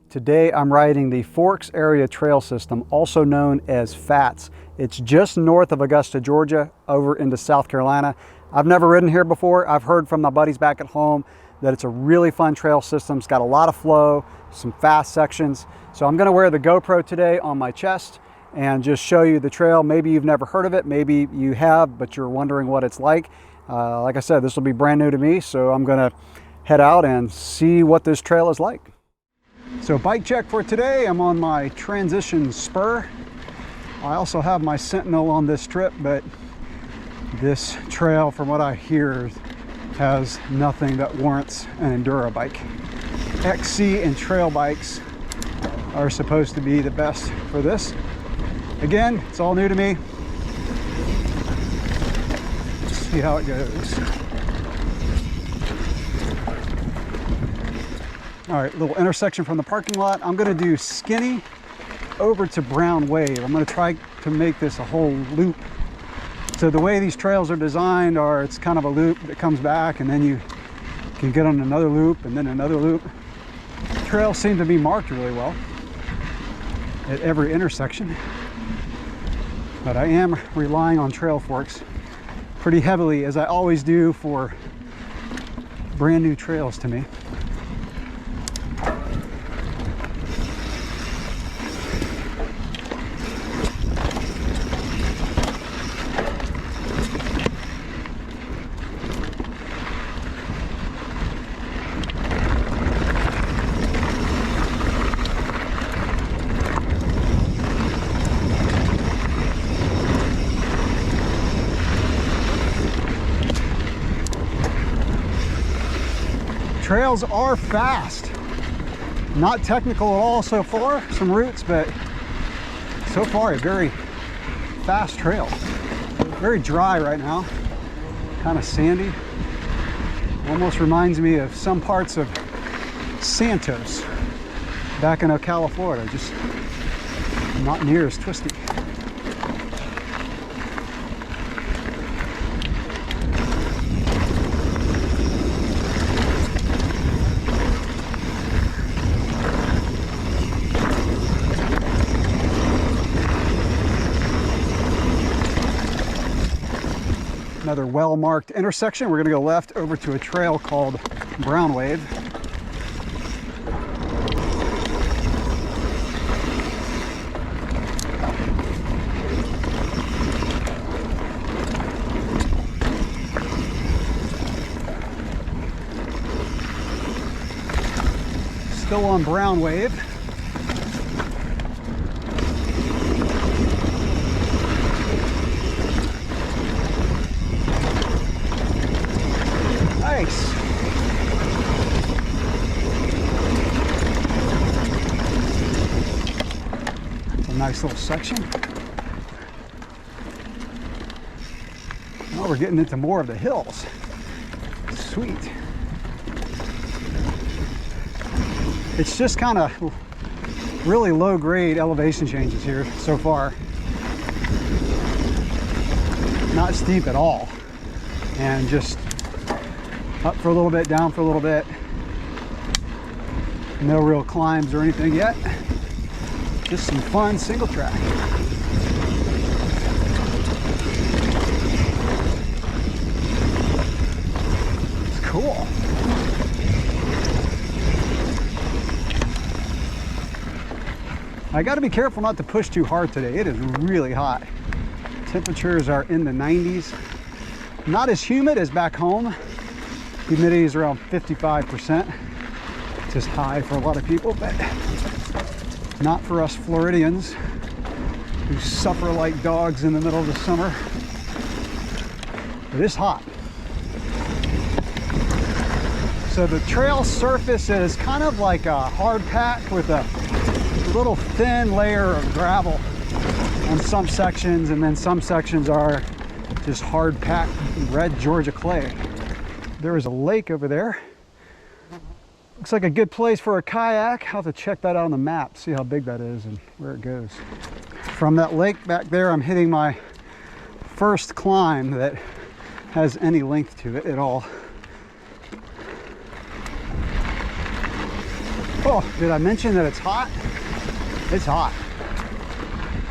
Today I'm riding the Forks Area Trail System, also known as F.A.T.S. It's just north of Augusta, Georgia, over into South Carolina. I've never ridden here before. I've heard from my buddies back at home that it's a really fun trail system. It's got a lot of flow, some fast sections. So I'm gonna wear the GoPro today on my chest and just show you the trail. Maybe you've never heard of it, maybe you have, but you're wondering what it's like. Like I said, this will be brand new to me, so I'm gonna head out and see what this trail is like. So bike check for today, I'm on my transition spur. I also have my Sentinel on this trip, but this trail, from what I hear, has nothing that warrants an enduro bike. XC and trail bikes are supposed to be the best for this. Again, it's all new to me. Let's see how it goes. All right, little intersection from the parking lot. I'm gonna do Skinny over to Brown Wave. I'm gonna try to make this a whole loop. So the way these trails are designed are, it's kind of a loop that comes back and then you can get on another loop and then another loop. Trails seem to be marked really well at every intersection, but I am relying on Trail Forks pretty heavily, as I always do for brand new trails to me. Trails are fast, not technical at all so far, some routes, but so far a very fast trail. Very dry right now, kind of sandy. Almost reminds me of some parts of Santos back in Ocala, Florida, just not near as twisty. Another well-marked intersection. We're going to go left over to a trail called Brown Wave. Still on Brown Wave. Nice. That's a nice little section. Now we're getting into more of the hills. Sweet. It's just kind of really low grade elevation changes here so far. Not steep at all. And just up for a little bit, down for a little bit. No real climbs or anything yet. Just some fun single track. It's cool. I got to be careful not to push too hard today. It is really hot. Temperatures are in the 90s. Not as humid as back home. Humidity is around 55%, which is high for a lot of people, but not for us Floridians who suffer like dogs in the middle of the summer. It is hot. So the trail surface is kind of like a hard pack with a little thin layer of gravel on some sections, and then some sections are just hard packed red Georgia clay. There is a lake over there. Looks like a good place for a kayak. I'll have to check that out on the map, see how big that is and where it goes. From that lake back there, I'm hitting my first climb that has any length to it at all. Oh, did I mention that it's hot? It's hot.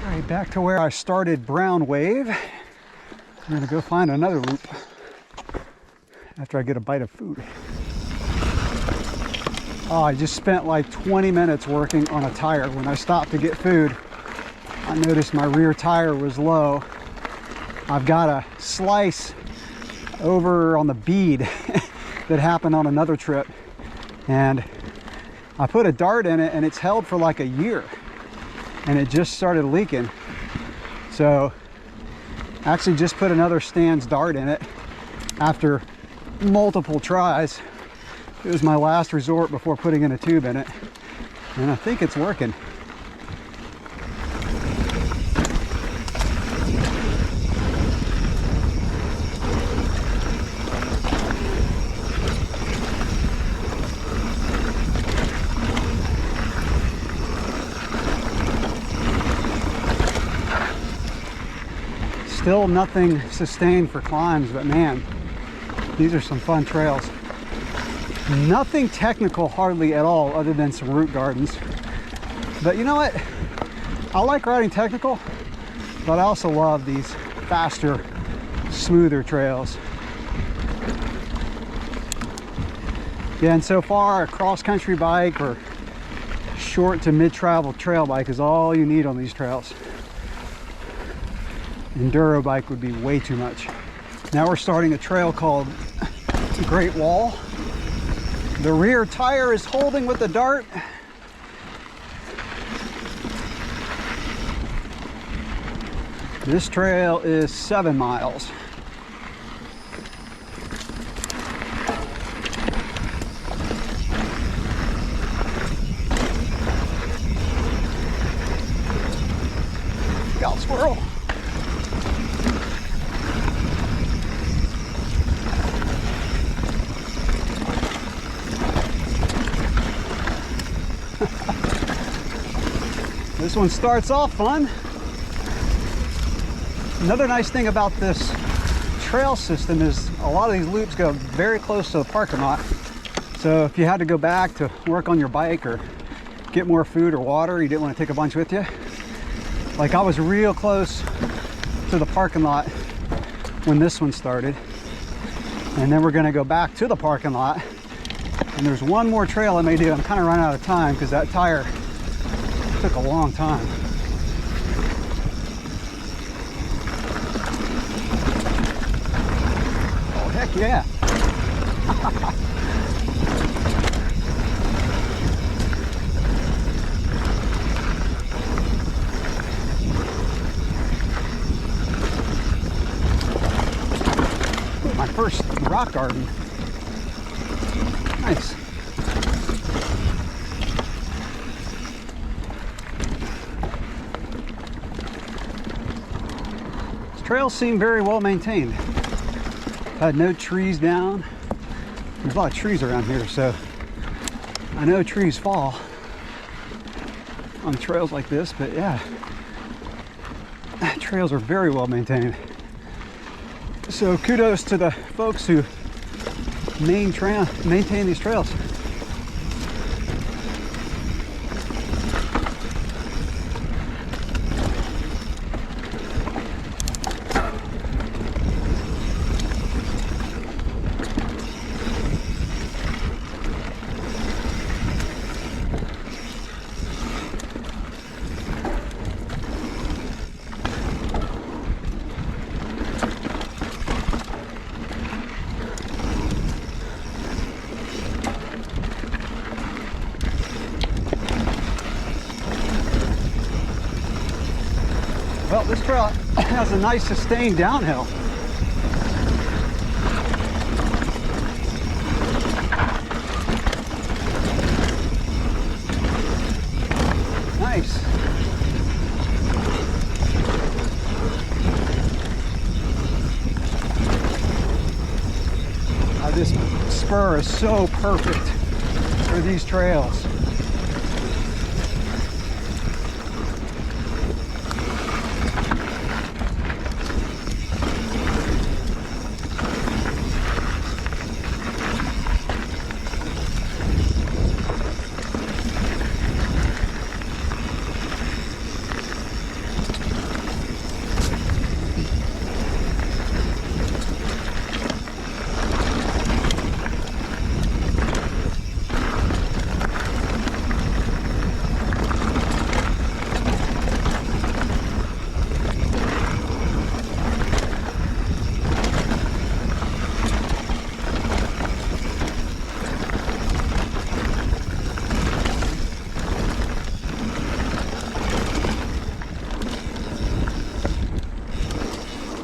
All right, back to where I started Brown Wave. I'm gonna go find another loop after I get a bite of food. Oh, I just spent like 20 minutes working on a tire. When I stopped to get food, I noticed my rear tire was low. I've got a slice over on the bead that happened on another trip, and I put a dart in it and it's held for like a year and it just started leaking. So I actually just put another Stan's dart in it after multiple tries. It was my last resort before putting in a tube in it, and I think it's working. Still nothing sustained for climbs, but man, these are some fun trails. Nothing technical hardly at all other than some root gardens. But you know what? I like riding technical, but I also love these faster, smoother trails. Yeah, and so far a cross-country bike or short to mid-travel trail bike is all you need on these trails. Enduro bike would be way too much. Now we're starting a trail called Great Wall. The rear tire is holding with the dart. This trail is 7 miles. Got squirrel. This one starts off fun. Another nice thing about this trail system is a lot of these loops go very close to the parking lot. So if you had to go back to work on your bike or get more food or water, you didn't want to take a bunch with you. Like I was real close to the parking lot when this one started. And then we're going to go back to the parking lot. And there's one more trail I may do. I'm kind of running out of time because that tire took a long time. Oh, heck yeah. Ooh, my first rock garden. Nice. Trails seem very well maintained. Had no trees down. There's a lot of trees around here, so I know trees fall on trails like this, but yeah, trails are very well maintained. So kudos to the folks who maintain these trails. Well, this trail has a nice sustained downhill. Nice. This spur is so perfect for these trails.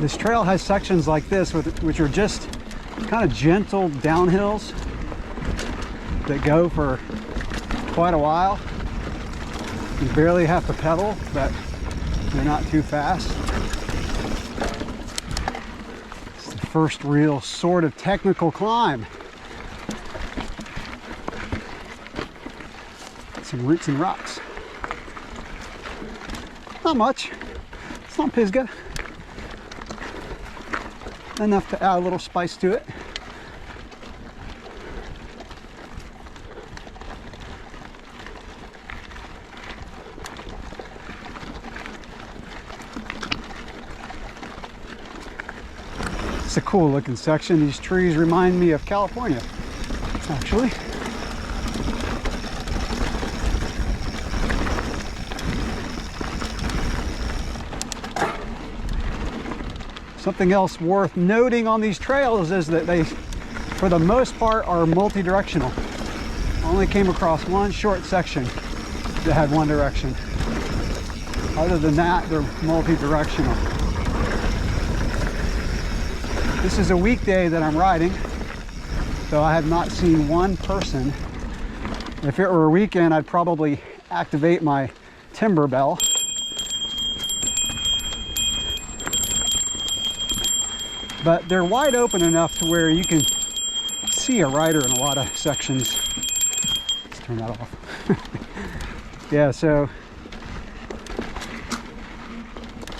This trail has sections like this, which are just kind of gentle downhills that go for quite a while. You barely have to pedal, but they're not too fast. It's the first real sort of technical climb. Some roots and rocks. Not much. It's not Pisgah. Enough to add a little spice to it. It's a cool looking section. These trees remind me of California, actually. Something else worth noting on these trails is that they, for the most part, are multi-directional. I only came across one short section that had one direction. Other than that, they're multi-directional. This is a weekday that I'm riding, so I have not seen one person. If it were a weekend, I'd probably activate my timber bell. But they're wide open enough to where you can see a rider in a lot of sections. Let's turn that off. Yeah, so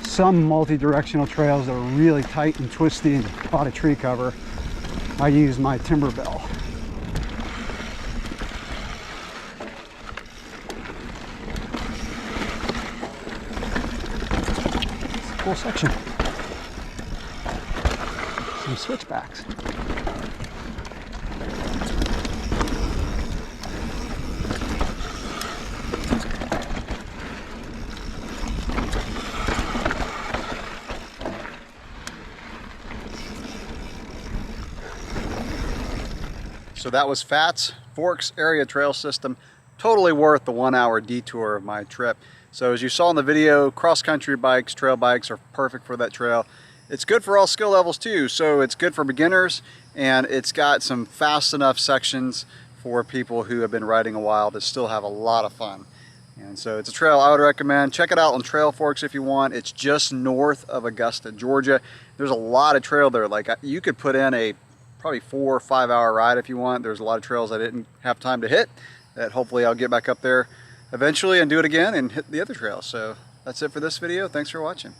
some multi-directional trails that are really tight and twisty and a lot of tree cover, I use my timber bell. It's a cool section. Some switchbacks. So that was F.A.T.S Forks Area Trail System. Totally worth the 1 hour detour of my trip. So as you saw in the video, cross-country bikes, trail bikes are perfect for that trail. It's good for all skill levels too, so it's good for beginners, and it's got some fast enough sections for people who have been riding a while to still have a lot of fun. And so it's a trail I would recommend. Check it out on Trail Forks if you want. It's just north of Augusta, Georgia. There's a lot of trail there. Like, you could put in a probably 4 or 5 hour ride if you want. There's a lot of trails I didn't have time to hit that hopefully I'll get back up there eventually and do it again and hit the other trails. So that's it for this video. Thanks for watching.